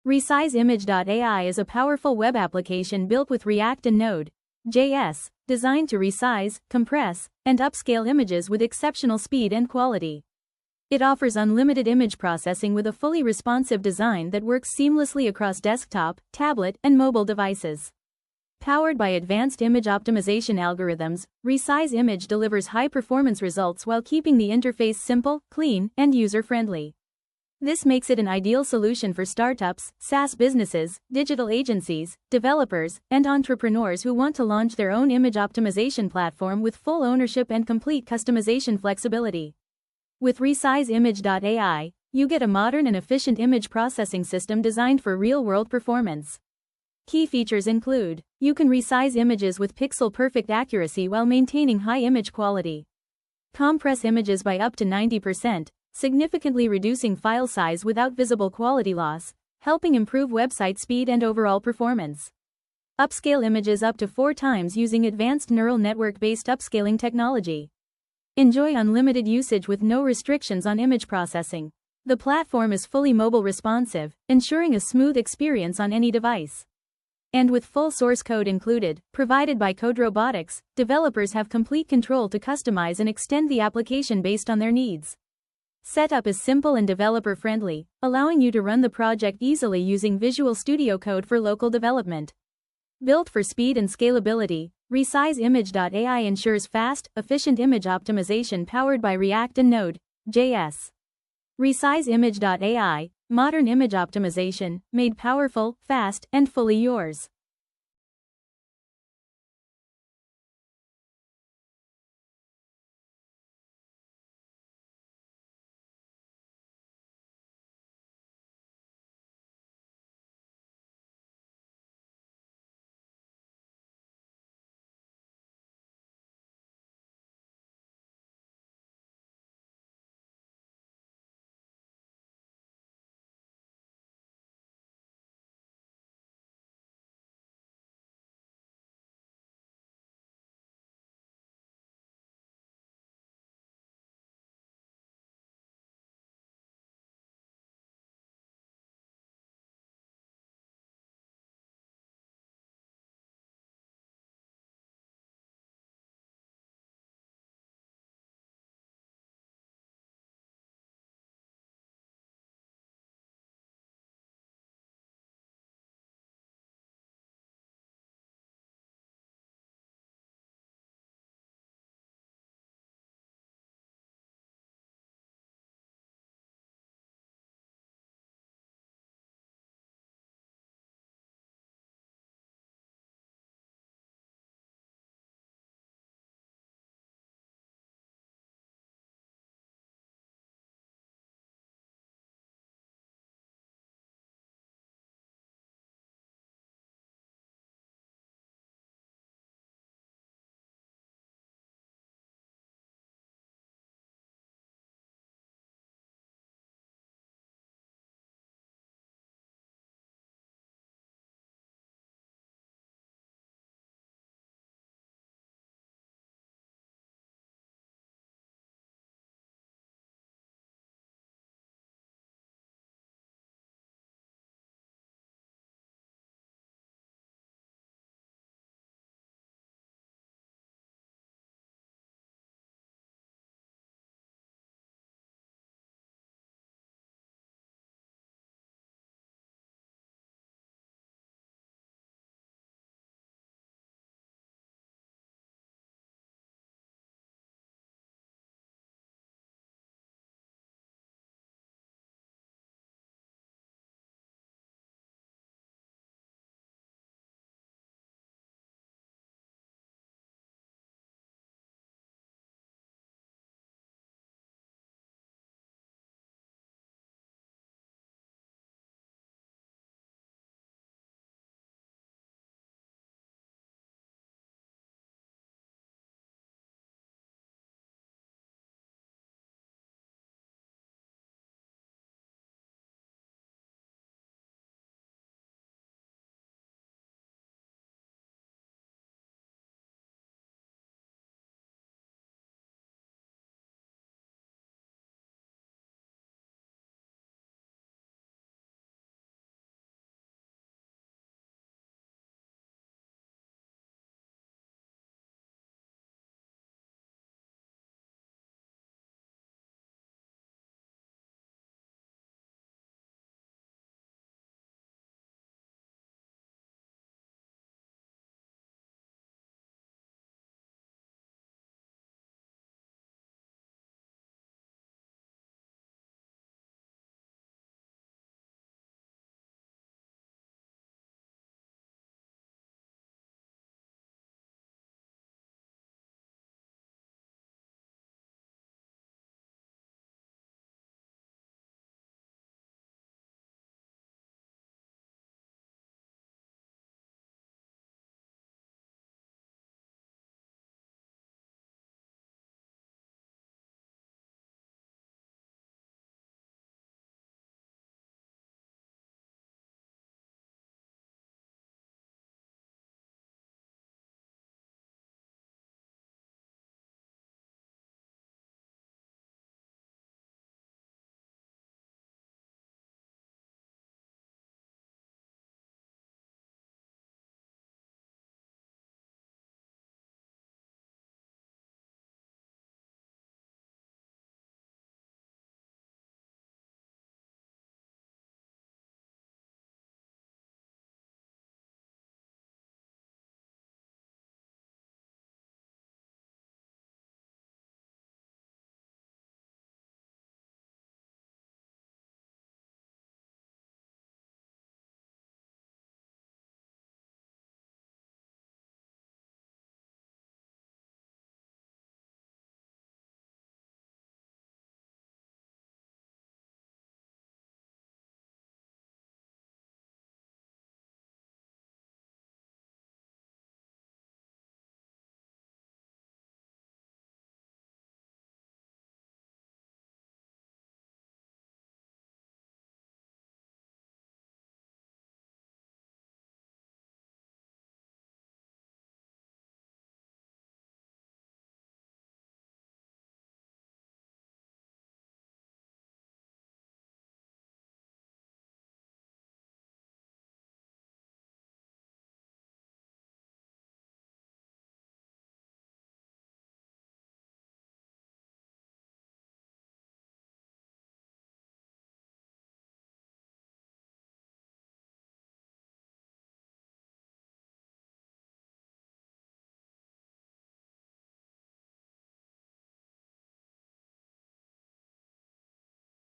ResizeImage.ai is a powerful web application built with React and Node.js, designed to resize, compress, and upscale images with exceptional speed and quality. It offers unlimited image processing with a fully responsive design that works seamlessly across desktop, tablet, and mobile devices. Powered by advanced image optimization algorithms, ResizeImage delivers high-performance results while keeping the interface simple, clean, and user-friendly. This makes it an ideal solution for startups, SaaS businesses, digital agencies, developers, and entrepreneurs who want to launch their own image optimization platform with full ownership and complete customization flexibility. With ResizeImage.ai, you get a modern and efficient image processing system designed for real-world performance. Key features include: you can resize images with pixel-perfect accuracy while maintaining high image quality. Compress images by up to 90%, significantly reducing file size without visible quality loss, helping improve website speed and overall performance. Upscale images up to 4 times using advanced neural network-based upscaling technology. Enjoy unlimited usage with no restrictions on image processing. The platform is fully mobile responsive, ensuring a smooth experience on any device. And with full source code included, provided by Coderobotics, developers have complete control to customize and extend the application based on their needs. Setup is simple and developer-friendly, allowing you to run the project easily using Visual Studio Code for local development. Built for speed and scalability, ResizeImage.ai ensures fast, efficient image optimization powered by React and Node.js. ResizeImage.ai, modern image optimization, made powerful, fast, and fully yours.